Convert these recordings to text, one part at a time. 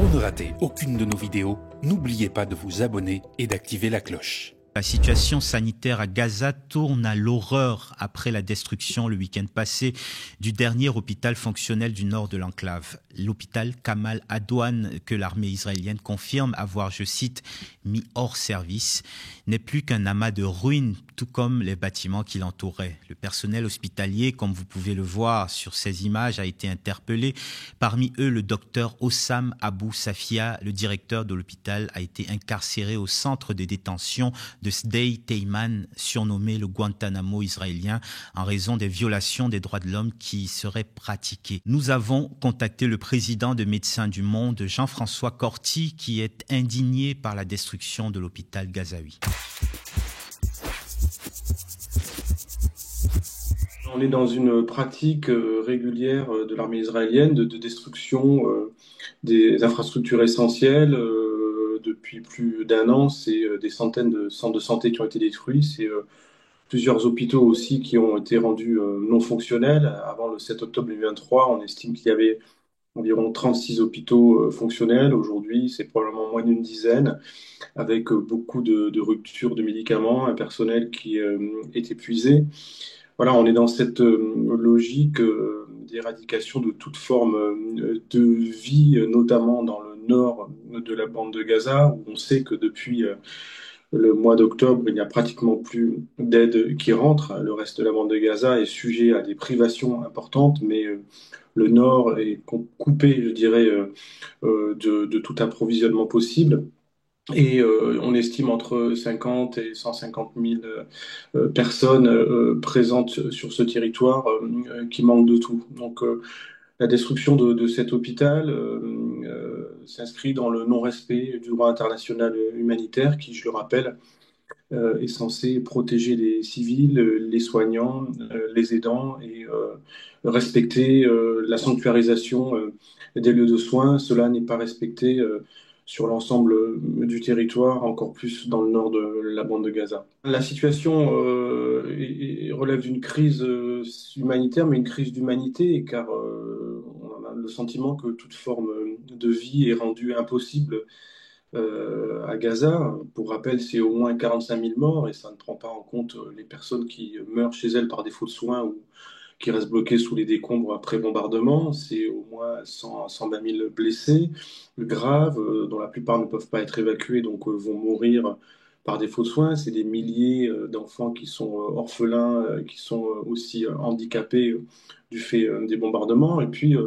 Pour ne rater aucune de nos vidéos, n'oubliez pas de vous abonner et d'activer la cloche. La situation sanitaire à Gaza tourne à l'horreur après la destruction le week-end passé du dernier hôpital fonctionnel du nord de l'enclave. L'hôpital Kamal Adwan, que l'armée israélienne confirme avoir, je cite, mis hors service, n'est plus qu'un amas de ruines, tout comme les bâtiments qui l'entouraient. Le personnel hospitalier, comme vous pouvez le voir sur ces images, a été interpellé. Parmi eux, le docteur Hossam Abou Safia, le directeur de l'hôpital, a été incarcéré au centre de détention de Sdei Teiman, surnommé le Guantanamo israélien, en raison des violations des droits de l'homme qui y seraient pratiquées. Nous avons contacté le président de Médecins du Monde, Jean-François Corti, qui est indigné par la destruction de l'hôpital gazaoui. On est dans une pratique régulière de l'armée israélienne de destruction des infrastructures essentielles. Depuis plus d'un an, c'est des centaines de centres de santé qui ont été détruits. C'est plusieurs hôpitaux aussi qui ont été rendus non fonctionnels. Avant le 7 octobre 2023, on estime qu'il y avait environ 36 hôpitaux fonctionnels. Aujourd'hui, c'est probablement moins d'une dizaine, avec beaucoup de ruptures de médicaments, un personnel qui est épuisé. Voilà, on est dans cette logique d'éradication de toute forme de vie, notamment dans le nord de la bande de Gaza, où on sait que depuis le mois d'octobre, il n'y a pratiquement plus d'aide qui rentre. Le reste de la bande de Gaza est sujet à des privations importantes, mais le nord est coupé, je dirais, de tout approvisionnement possible. Et on estime entre 50 et 150 000 personnes présentes sur ce territoire qui manquent de tout. Donc la destruction de cet hôpital s'inscrit dans le non-respect du droit international humanitaire qui, je le rappelle, est censé protéger les civils, les soignants, les aidants et respecter la sanctuarisation des lieux de soins. Cela n'est pas respecté sur l'ensemble du territoire, encore plus dans le nord de la bande de Gaza. La situation relève d'une crise humanitaire, mais une crise d'humanité, car on a le sentiment que toute forme de vie est rendue impossible à Gaza. Pour rappel, c'est au moins 45 000 morts, et ça ne prend pas en compte les personnes qui meurent chez elles par défaut de soins ou qui restent bloquées sous les décombres après bombardement. C'est au moins 120 000 blessés graves, dont la plupart ne peuvent pas être évacués, donc vont mourir par défaut de soins. C'est des milliers d'enfants qui sont orphelins, qui sont aussi handicapés du fait des bombardements. Et puis,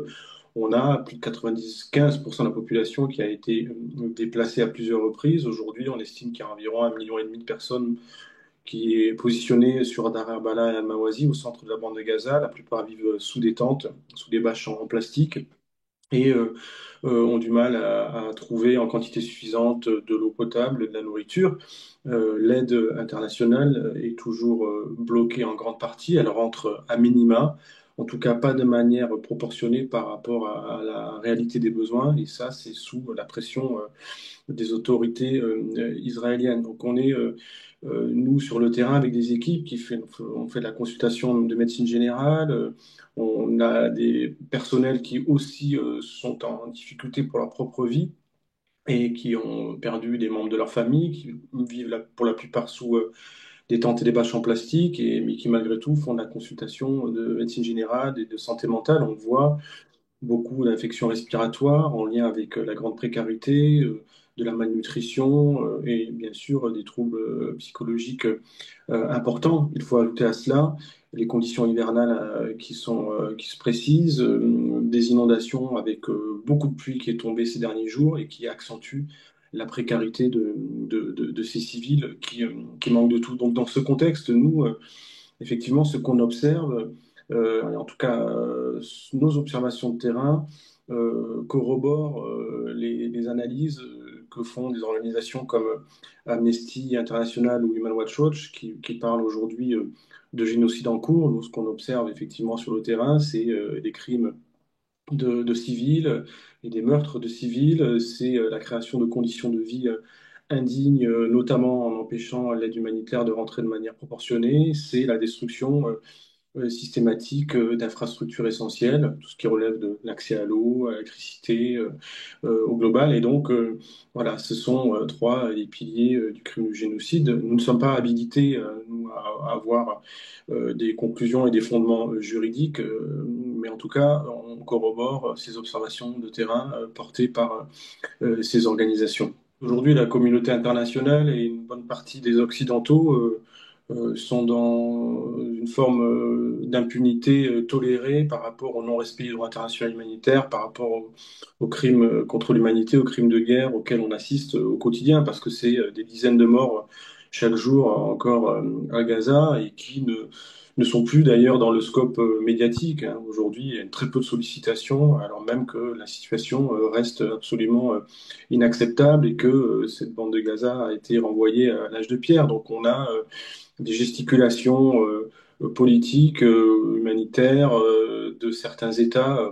on a plus de 95% de la population qui a été déplacée à plusieurs reprises. Aujourd'hui, on estime qu'il y a environ 1,5 million de personnes qui est positionnée sur Dar el-Bala et Al-Mawazi, au centre de la bande de Gaza. La plupart vivent sous des tentes, sous des bâches en plastique, et ont du mal à trouver en quantité suffisante de l'eau potable, de la nourriture. L'aide internationale est toujours bloquée en grande partie. Elle rentre à minima, en tout cas pas de manière proportionnée par rapport à la réalité des besoins, et ça, c'est sous la pression des autorités israéliennes. Donc on est, nous, sur le terrain avec des équipes on fait de la consultation de médecine générale, on a des personnels qui aussi sont en difficulté pour leur propre vie et qui ont perdu des membres de leur famille, qui vivent pour la plupart sous des tentes et des bâches en plastique, mais qui malgré tout font de la consultation de médecine générale et de santé mentale. On voit beaucoup d'infections respiratoires en lien avec la grande précarité, de la malnutrition et bien sûr des troubles psychologiques importants. Il faut ajouter à cela les conditions hivernales qui se précisent, des inondations avec beaucoup de pluie qui est tombée ces derniers jours et qui accentue la précarité de ces civils qui manquent de tout. Donc dans ce contexte, nous, effectivement, ce qu'on observe, en tout cas nos observations de terrain, corroborent les analyses que font des organisations comme Amnesty International ou Human Rights Watch qui parlent aujourd'hui de génocide en cours. Nous, ce qu'on observe effectivement sur le terrain, c'est des crimes de civils et des meurtres de civils, c'est la création de conditions de vie indignes, notamment en empêchant l'aide humanitaire de rentrer de manière proportionnée, c'est la destruction systématique d'infrastructures essentielles, tout ce qui relève de l'accès à l'eau, à l'électricité, au global. Et donc, voilà, ce sont trois les piliers du crime du génocide. Nous ne sommes pas habilités, nous, à avoir des conclusions et des fondements juridiques, mais en tout cas, on corrobore ces observations de terrain portées par ces organisations. Aujourd'hui, la communauté internationale et une bonne partie des Occidentaux sont dans une forme d'impunité tolérée par rapport au non-respect du droit international humanitaire, par rapport aux crimes contre l'humanité, aux crimes de guerre auxquels on assiste au quotidien, parce que c'est des dizaines de morts chaque jour encore à Gaza et qui ne sont plus d'ailleurs dans le scope médiatique, hein. Aujourd'hui, il y a très peu de sollicitations, alors même que la situation reste absolument inacceptable et que cette bande de Gaza a été renvoyée à l'âge de pierre. Donc on a des gesticulations politiques, humanitaires de certains États,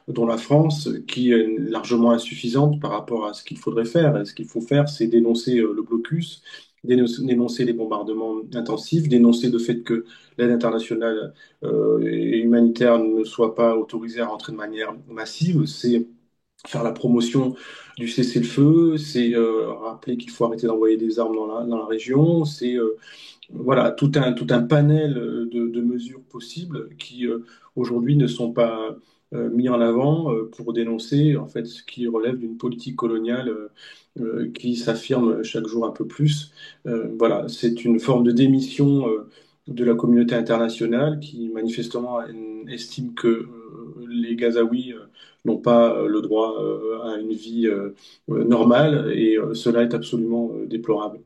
dont la France, qui est largement insuffisante par rapport à ce qu'il faudrait faire. Et ce qu'il faut faire, c'est dénoncer le blocus, dénoncer les bombardements intensifs, dénoncer le fait que l'aide internationale et humanitaire ne soit pas autorisée à rentrer de manière massive. C'est faire la promotion du cessez-le-feu, c'est rappeler qu'il faut arrêter d'envoyer des armes dans la région, c'est voilà, tout un panel de mesures possibles qui aujourd'hui ne sont pas mis en avant pour dénoncer en fait ce qui relève d'une politique coloniale qui s'affirme chaque jour un peu plus. Voilà, c'est une forme de démission de la communauté internationale qui manifestement estime que les Gazaouis n'ont pas le droit à une vie normale et cela est absolument déplorable.